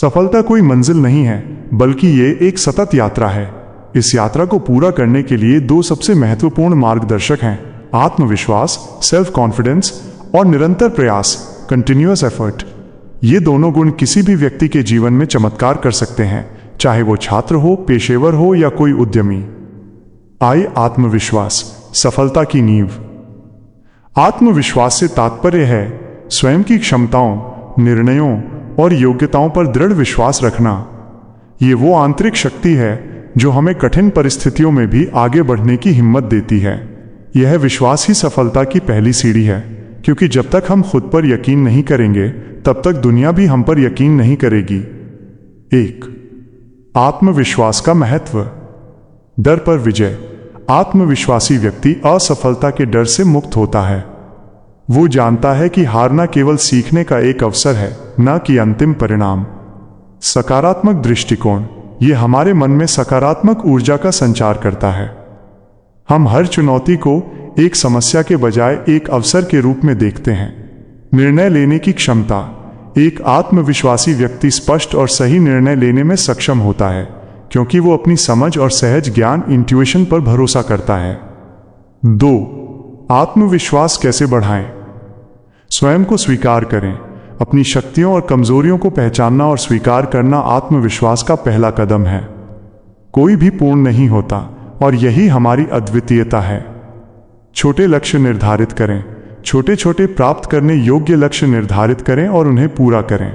सफलता कोई मंजिल नहीं है, बल्कि ये एक सतत यात्रा है। इस यात्रा को पूरा करने के लिए दो सबसे महत्वपूर्ण मार्गदर्शक हैं: आत्मविश्वास, सेल्फ कॉन्फिडेंस, और निरंतर प्रयास, कंटिन्यूअस एफर्ट। ये दोनों गुण किसी भी व्यक्ति के जीवन में चमत्कार कर सकते हैं, चाहे वो छात्र हो, पेशेवर हो या कोई उद्यमी। आइए, आत्मविश्वास, सफलता की नींव। आत्मविश्वास से तात्पर्य है स्वयं की क्षमताओं, निर्णयों और योग्यताओं पर दृढ़ विश्वास रखना। ये वो आंतरिक शक्ति है जो हमें कठिन परिस्थितियों में भी आगे बढ़ने की हिम्मत देती है। यह विश्वास ही सफलता की पहली सीढ़ी है, क्योंकि जब तक हम खुद पर यकीन नहीं करेंगे, तब तक दुनिया भी हम पर यकीन नहीं करेगी। 1. आत्मविश्वास का महत्व। डर पर विजय। आत्मविश्वासी व्यक्ति असफलता के डर से मुक्त होता है। वो जानता है कि हारना केवल सीखने का एक अवसर है, न कि अंतिम परिणाम। सकारात्मक दृष्टिकोण। ये हमारे मन में सकारात्मक ऊर्जा का संचार करता है। हम हर चुनौती को एक समस्या के बजाय एक अवसर के रूप में देखते हैं। निर्णय लेने की क्षमता। एक आत्मविश्वासी व्यक्ति स्पष्ट और सही निर्णय लेने में सक्षम होता है, क्योंकि वो अपनी समझ और सहज ज्ञान, इंट्यूशन पर भरोसा करता है। 2. आत्मविश्वास कैसे बढ़ाएं? स्वयं को स्वीकार करें। अपनी शक्तियों और कमजोरियों को पहचानना और स्वीकार करना आत्मविश्वास का पहला कदम है। कोई भी पूर्ण नहीं होता, और यही हमारी अद्वितीयता है। छोटे लक्ष्य निर्धारित करें। छोटे छोटे प्राप्त करने योग्य लक्ष्य निर्धारित करें और उन्हें पूरा करें।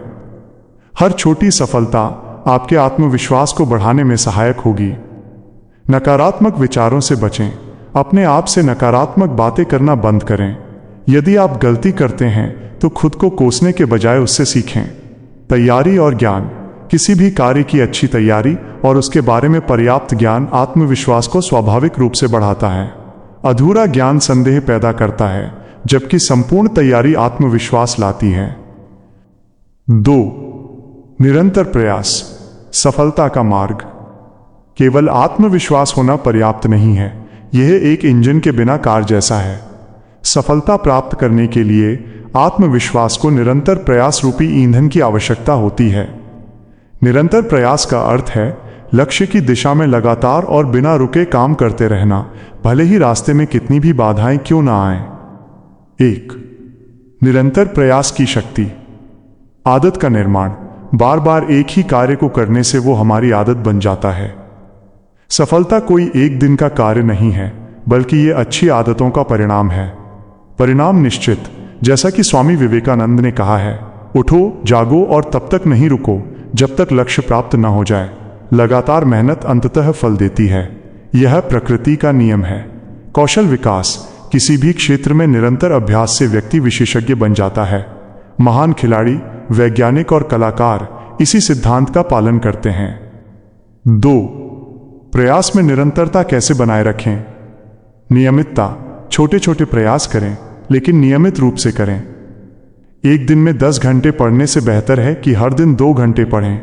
हर छोटी सफलता आपके आत्मविश्वास को बढ़ाने में सहायक होगी। नकारात्मक विचारों से बचें। अपने आप से नकारात्मक बातें करना बंद करें। यदि आप गलती करते हैं तो खुद को कोसने के बजाय उससे सीखें। तैयारी और ज्ञान। किसी भी कार्य की अच्छी तैयारी और उसके बारे में पर्याप्त ज्ञान आत्मविश्वास को स्वाभाविक रूप से बढ़ाता है। अधूरा ज्ञान संदेह पैदा करता है, जबकि संपूर्ण तैयारी आत्मविश्वास लाती है। 2. निरंतर प्रयास। सफलता का मार्ग। केवल आत्मविश्वास होना पर्याप्त नहीं है, यह एक इंजन के बिना कार जैसा है। सफलता प्राप्त करने के लिए आत्मविश्वास को निरंतर प्रयास रूपी ईंधन की आवश्यकता होती है। निरंतर प्रयास का अर्थ है लक्ष्य की दिशा में लगातार और बिना रुके काम करते रहना, भले ही रास्ते में कितनी भी बाधाएं क्यों ना आएं। 1. निरंतर प्रयास की शक्ति। आदत का निर्माण। बार बार एक ही कार्य को करने से वो हमारी आदत बन जाता है। सफलता कोई एक दिन का कार्य नहीं है, बल्कि ये अच्छी आदतों का परिणाम है। परिणाम निश्चित। जैसा कि स्वामी विवेकानंद ने कहा है, उठो, जागो और तब तक नहीं रुको जब तक लक्ष्य प्राप्त न हो जाए। लगातार मेहनत अंततः फल देती है। यह प्रकृति का नियम है। कौशल विकास। किसी भी क्षेत्र में निरंतर अभ्यास से व्यक्ति विशेषज्ञ बन जाता है। महान खिलाड़ी, वैज्ञानिक और कलाकार इसी सिद्धांत का पालन करते हैं। 2. प्रयास में निरंतरता कैसे बनाए रखें? नियमितता। छोटे छोटे प्रयास करें, लेकिन नियमित रूप से करें। एक दिन में 10 घंटे पढ़ने से बेहतर है कि हर दिन 2 घंटे पढ़ें।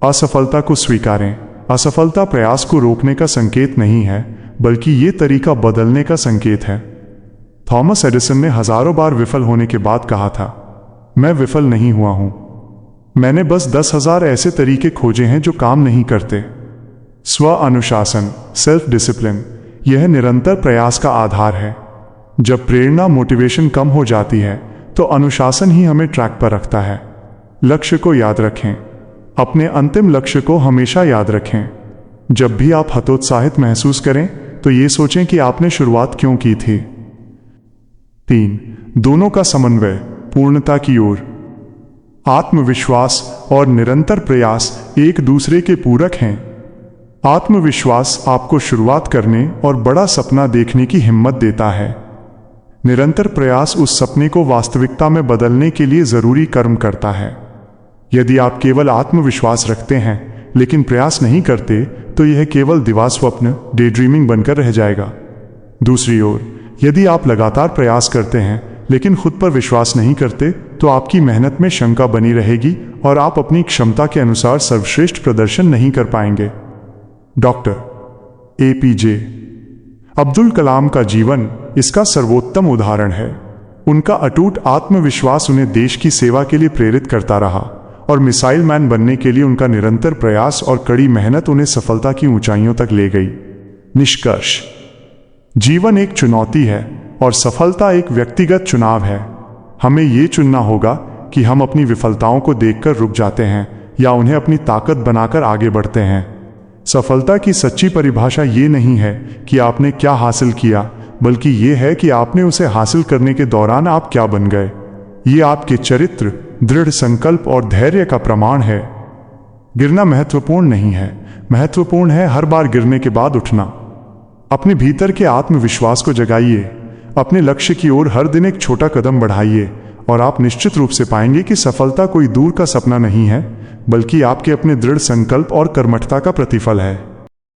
असफलता को स्वीकारें। असफलता प्रयास को रोकने का संकेत नहीं है, बल्कि ये तरीका बदलने का संकेत है। थॉमस एडिसन ने हजारों बार विफल होने के बाद कहा था, मैं विफल नहीं हुआ हूं, मैंने बस 10,000 ऐसे तरीके खोजे हैं जो काम नहीं करते। स्व अनुशासन, सेल्फ डिसिप्लिन, यह निरंतर प्रयास का आधार है। जब प्रेरणा, मोटिवेशन कम हो जाती है, तो अनुशासन ही हमें ट्रैक पर रखता है। लक्ष्य को याद रखें। अपने अंतिम लक्ष्य को हमेशा याद रखें। जब भी आप हतोत्साहित महसूस करें, तो ये सोचें कि आपने शुरुआत क्यों की थी। 3. दोनों का समन्वय, पूर्णता की ओर। आत्मविश्वास और निरंतर प्रयास एक दूसरे के पूरक हैं। आत्मविश्वास आपको शुरुआत करने और बड़ा सपना देखने की हिम्मत देता है। निरंतर प्रयास उस सपने को वास्तविकता में बदलने के लिए जरूरी कर्म करता है। यदि आप केवल आत्मविश्वास रखते हैं लेकिन प्रयास नहीं करते, तो यह केवल दिवास्वप्न, डे ड्रीमिंग बनकर रह जाएगा। दूसरी ओर, यदि आप लगातार प्रयास करते हैं लेकिन खुद पर विश्वास नहीं करते, तो आपकी मेहनत में शंका बनी रहेगी और आप अपनी क्षमता के अनुसार सर्वश्रेष्ठ प्रदर्शन नहीं कर पाएंगे। डॉक्टर APJ अब्दुल कलाम का जीवन इसका सर्वोत्तम उदाहरण है। उनका अटूट आत्मविश्वास उन्हें देश की सेवा के लिए प्रेरित करता रहा और मिसाइल मैन बनने के लिए उनका निरंतर प्रयास और कड़ी मेहनत उन्हें सफलता की ऊंचाइयों तक ले गई। निष्कर्ष: जीवन एक चुनौती है और सफलता एक व्यक्तिगत चुनाव है। हमें ये चुनना होगा कि हम अपनी विफलताओं को देखकर रुक जाते हैं या उन्हें अपनी ताकत बनाकर आगे बढ़ते हैं। सफलता की सच्ची परिभाषा ये नहीं है कि आपने क्या हासिल किया, बल्कि ये है कि आपने उसे हासिल करने के दौरान आप क्या बन गए। ये आपके चरित्र, दृढ़ संकल्प और धैर्य का प्रमाण है। गिरना महत्वपूर्ण नहीं है, महत्वपूर्ण है हर बार गिरने के बाद उठना। अपने भीतर के आत्मविश्वास को जगाइए, अपने लक्ष्य की ओर हर दिन एक छोटा कदम बढ़ाइए और आप निश्चित रूप से पाएंगे कि सफलता कोई दूर का सपना नहीं है, बल्कि आपके अपने दृढ़ संकल्प और कर्मठता का प्रतिफल है।